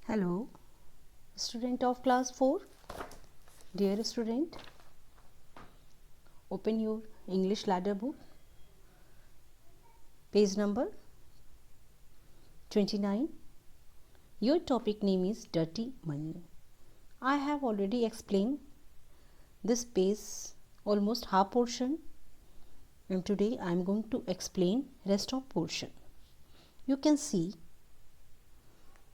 Hello, student of class 4. Dear student, open your English ladder book, page number 29. Your topic name is dirty money. I have already explained this page almost half portion, and today I am going to explain rest of portion. You can see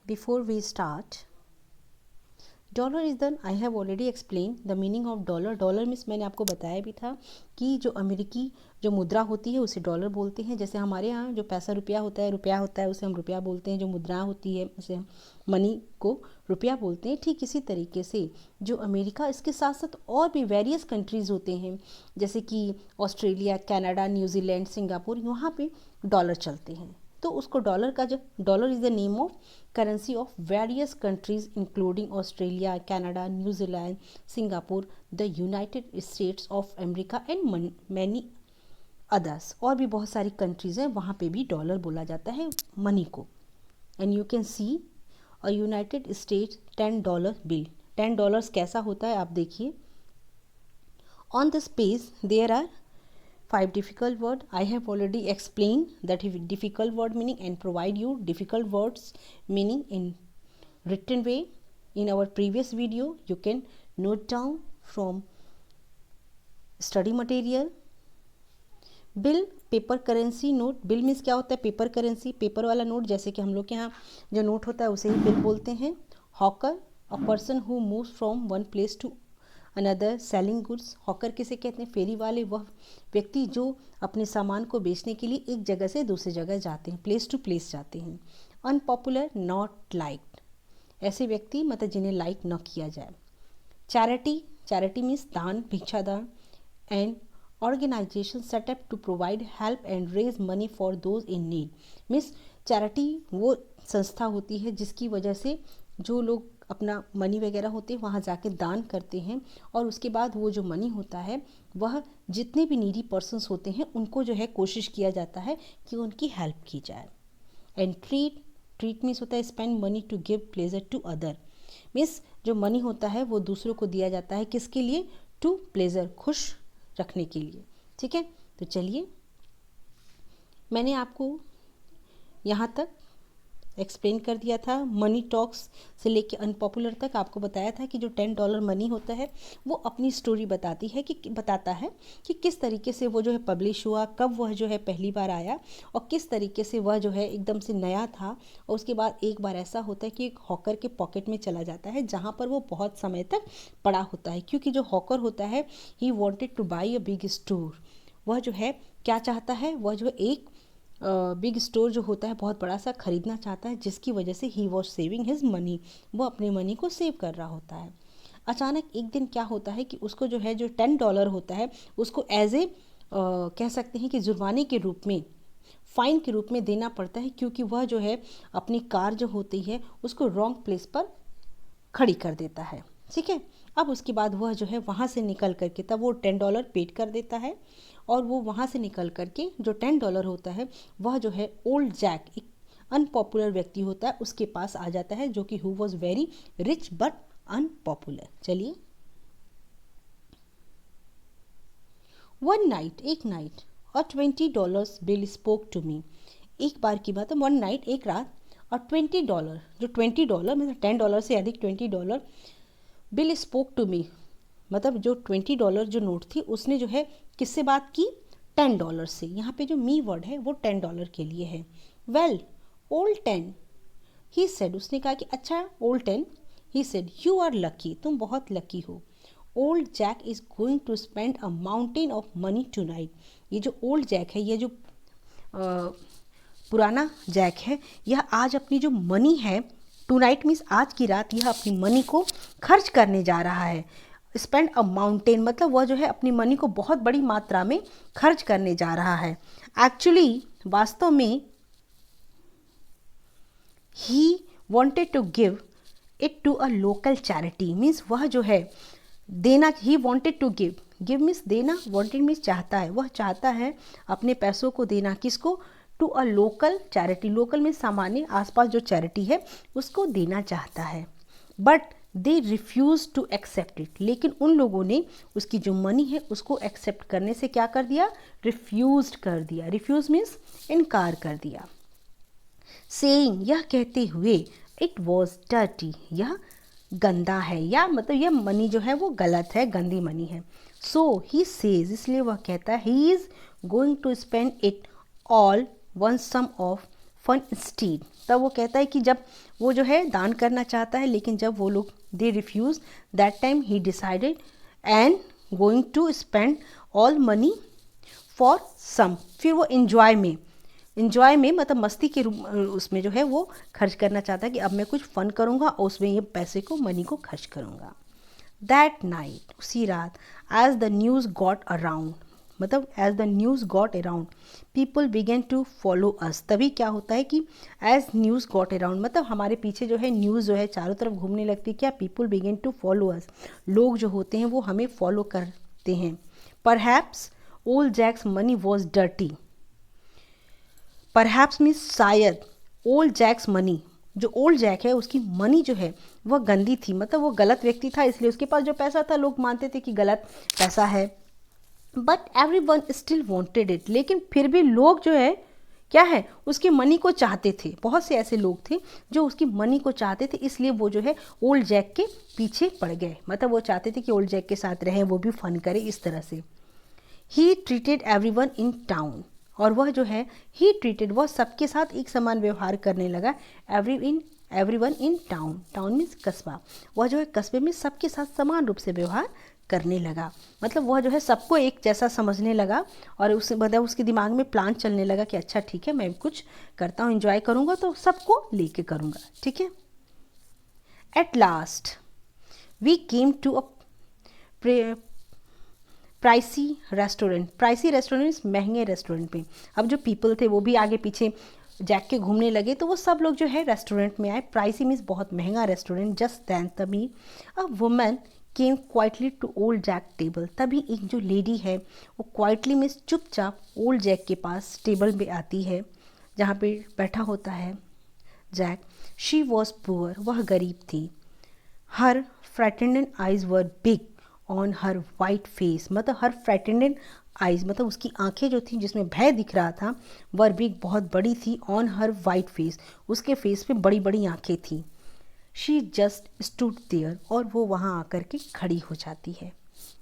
before we start, dollar is the I have already explain the meaning of dollar. Dollar means मैंने आपको बताया भी था कि जो अमेरिकी जो मुद्रा होती है उसे डॉलर बोलते हैं. जैसे हमारे यहाँ जो पैसा रुपया होता है उसे हम रुपया बोलते हैं. जो मुद्रा होती है उसे हम मनी को रुपया बोलते हैं. ठीक इसी तरीके से जो अमेरिका, इसके साथ साथ और भी वेरियस कंट्रीज़ होते हैं जैसे कि ऑस्ट्रेलिया, कनाडा, न्यूजीलैंड, सिंगापुर, वहाँ पे डॉलर चलते हैं. तो उसको डॉलर का जो dollar is the name of currency of various countries including Australia, Canada, New Zealand, Singapore, the United states of America and many others. और भी बहुत सारी कंट्रीज़ हैं, वहाँ पे भी डॉलर बोला जाता है मनी को. And you can see a United States $10 bill. $10 कैसा होता है आप देखिए. On this page there are 5 difficult word. I have already explained that difficult word meaning and provide you difficult words meaning in written way in our previous video. You can note down from study material. Bill, paper currency, note. Bill means क्या होता है? Paper currency, paper वाला note. जैसे कि हम लोग के यहाँ जो नोट होता है उसे ही बिल बोलते हैं. Hawker, a person who moves from one place to another selling goods. Hawker किसे कहते हैं? फेरी वाले, वह व्यक्ति जो अपने सामान को बेचने के लिए एक जगह से दूसरी जगह जाते हैं, प्लेस टू प्लेस जाते हैं. अनपॉपुलर, नॉट लाइक्ड, ऐसे व्यक्ति मतलब जिन्हें लाइक न किया जाए. चैरिटी, चैरिटी मीन्स दान, भिक्षादान. And organisation set up to provide help and raise money for those in need. Means charity वो संस्था होती है जिसकी वजह से जो लोग अपना मनी वगैरह होते हैं वहाँ जाके दान करते हैं, और उसके बाद वो जो मनी होता है वह जितने भी नीडी पर्सन्स होते हैं उनको जो है कोशिश किया जाता है कि उनकी हेल्प की जाए. एंड ट्रीट, ट्रीट मीन्स होता है spend money to give pleasure to other. Means जो मनी होता है वो दूसरों को दिया जाता है, किसके लिए? टू प्लेजर, खुश रखने के लिए. ठीक है, तो चलिए मैंने आपको यहाँ तक एक्सप्लेन कर दिया था. मनी टॉक्स से लेके अनपॉपुलर तक आपको बताया था कि जो $10 मनी होता है वो अपनी स्टोरी बताता है कि किस तरीके से वो जो है पब्लिश हुआ, कब वह जो है पहली बार आया, और किस तरीके से वह जो है एकदम से नया था. और उसके बाद एक बार ऐसा होता है कि एक हॉकर के पॉकेट में चला जाता है जहाँ पर वो बहुत समय तक पड़ा होता है. क्योंकि जो हॉकर होता है ही wanted two by a big store. वह जो है क्या चाहता है? वह जो एक बिग स्टोर जो होता है बहुत बड़ा सा खरीदना चाहता है, जिसकी वजह से he was saving his money. वो अपने मनी को सेव कर रहा होता है. अचानक एक दिन क्या होता है कि उसको जो है जो $10 होता है उसको एज ए कह सकते हैं कि जुर्माने के रूप में, फाइन के रूप में देना पड़ता है, क्योंकि वह जो है अपनी कार जो होती है उसको रॉन्ग प्लेस पर खड़ी कर देता है. ठीक है, अब उसके बाद वह जो है वहाँ से निकल करके तब वो $10 पेड कर देता है, और वो वहाँ से निकल करके जो $10 होता है वह जो है ओल्ड जैक, एक अनपॉपुलर व्यक्ति होता है, उसके पास आ जाता है, जो कि who was very rich but unpopular. चलिए, वन नाइट, एक नाइट, और $20 बिल स्पोक टू मी. एक बार की बात है, वन नाइट, एक रात, और $20, जो $20 मतलब $10 से अधिक $20 बिल स्पोक टू मी, मतलब जो $20 जो नोट थी उसने जो है किससे बात की? $10 से. यहाँ पे जो मी वर्ड है वो $10 के लिए है. वेल, ओल्ड 10, ही सेड, उसने कहा कि अच्छा old 10, he said you are lucky, तुम बहुत लकी हो. Old Jack is going to spend a mountain of money tonight. ये जो ओल्ड जैक है, ये जो पुराना जैक है, यह आज अपनी जो मनी है, टू नाइट मीन्स आज की रात, यह अपनी मनी को खर्च करने जा रहा है. स्पेंड अ माउंटेन मतलब वह जो है अपनी मनी को बहुत बड़ी मात्रा में खर्च करने जा रहा है. एक्चुअली वास्तव में he wanted to give it to a local charity. Means वह जो है देना, he wanted to give, give means देना, वॉन्टेड मीन्स चाहता है, वह चाहता है अपने पैसों को देना. किसको? To a local charity, local में सामान्य आसपास जो चैरिटी है उसको देना चाहता है, but they refuse to accept it, लेकिन उन लोगों ने उसकी जो मनी है उसको एक्सेप्ट करने से क्या कर दिया, रिफ्यूज़ कर दिया, रिफ्यूज़ मीन्स इनकार कर दिया। सेइंग, यह कहते हुए, इट वॉज डर्टी, यह गंदा है, या मतलब यह मनी जो है वो गलत है, गंदी मनी है। सो ही सेज, इसलिए वह कहता है, he is going to spend it all one some of fun instead. तब वो कहता है कि जब वो जो है दान करना चाहता है, लेकिन जब वो लोग they refuse, that time he decided and going to spend all money for some, फिर वो इंजॉय में मतलब मस्ती के रूप उसमें जो है वो खर्च करना चाहता है कि अब मैं कुछ फ़न करूँगा और उसमें ये पैसे को, मनी को खर्च करूँगा। दैट नाइट, उसी रात, as the news got around, मतलब as the news got around, people begin to follow us. तभी क्या होता है कि एज न्यूज़ गॉट अराउंड मतलब हमारे पीछे जो है न्यूज़ जो है चारों तरफ घूमने लगती है, क्या, people begin to follow us, लोग जो होते हैं वो हमें फॉलो करते हैं। Perhaps old Jack's money was dirty, perhaps means शायद, ओल्ड जैक्स मनी, जो ओल्ड जैक है उसकी मनी जो है वह गंदी थी, मतलब वो गलत व्यक्ति था, इसलिए उसके पास जो पैसा था लोग मानते थे कि गलत पैसा है। But every one still wanted it, लेकिन फिर भी लोग जो है क्या है, उसकी मनी को चाहते थे। बहुत से ऐसे लोग थे जो उसकी मनी को चाहते थे, इसलिए वो जो है ओल्ड जैक के पीछे पड़ गए, मतलब वो चाहते थे कि ओल्ड जैक के साथ रहें, वो भी फन करे इस तरह से। He treated everyone in town, और वह जो है ही ट्रीटेड, वह सबके साथ एक समान व्यवहार करने लगा, everyone in town, town means कस्बा, वह जो है कस्बे में सबके साथ समान रूप से व्यवहार करने लगा, मतलब वह जो है सबको एक जैसा समझने लगा, और उससे मतलब उसके दिमाग में प्लान चलने लगा कि अच्छा ठीक है, मैं कुछ करता हूँ, एंजॉय करूँगा तो सबको लेके करूँगा, ठीक है। At last we came to a pricey restaurant महंगे रेस्टोरेंट पे। अब जो पीपल थे वो भी आगे पीछे जैक के घूमने लगे, तो वो सब लोग जो है रेस्टोरेंट में आए। प्राइसी मीन्स बहुत महंगा रेस्टोरेंट। जस्ट दैन, तभी a woman came quietly to old Jack table, तभी एक जो लेडी है वो क्वाइटली मीन्स चुपचाप ओल्ड जैक के पास टेबल पे आती है जहाँ पे बैठा होता है जैक। शी वॉज पुअर, वह गरीब थी। Her frightened eyes were big on her white face, मतलब हर फ्रैटेंडेड आइज मतलब उसकी आंखें जो थी जिसमें भय दिख रहा था, वर बिग बहुत बड़ी थी, ऑन हर वाइट फेस उसके फेस पे बड़ी बड़ी आंखें थी। शी जस्ट स्टूड देयर, और वो वहाँ आकर के खड़ी हो जाती है।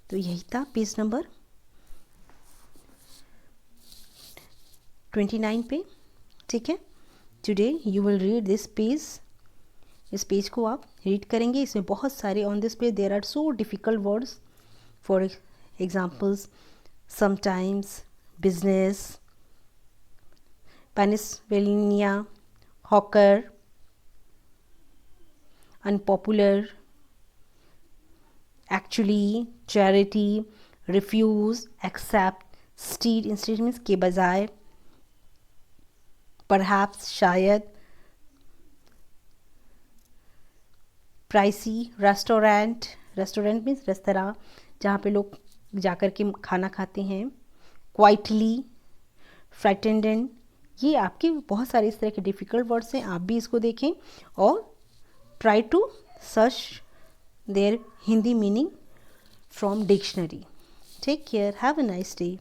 तो यही था पेज नंबर 29 पे, ठीक है। Today you will read this page, इस पेज को आप रीड करेंगे। इसमें बहुत सारे, on this page there are so difficult words, for examples sometimes, business, Pennsylvania, hawker, unpopular, actually, charity, refuse, accept, stead, instead means के बजाय, परहैप्स शायद, प्राइसी, रेस्टोरेंट मीन्स रेस्तरां जहाँ पे लोग जाकर के खाना खाते हैं, क्वाइटली, फ्रैटेंडेंट। ये आपके बहुत सारे इस तरह के डिफ़िकल्ट वर्ड्स हैं, आप भी इसको देखें और try to search there Hindi meaning from dictionary. Take care, have a nice day.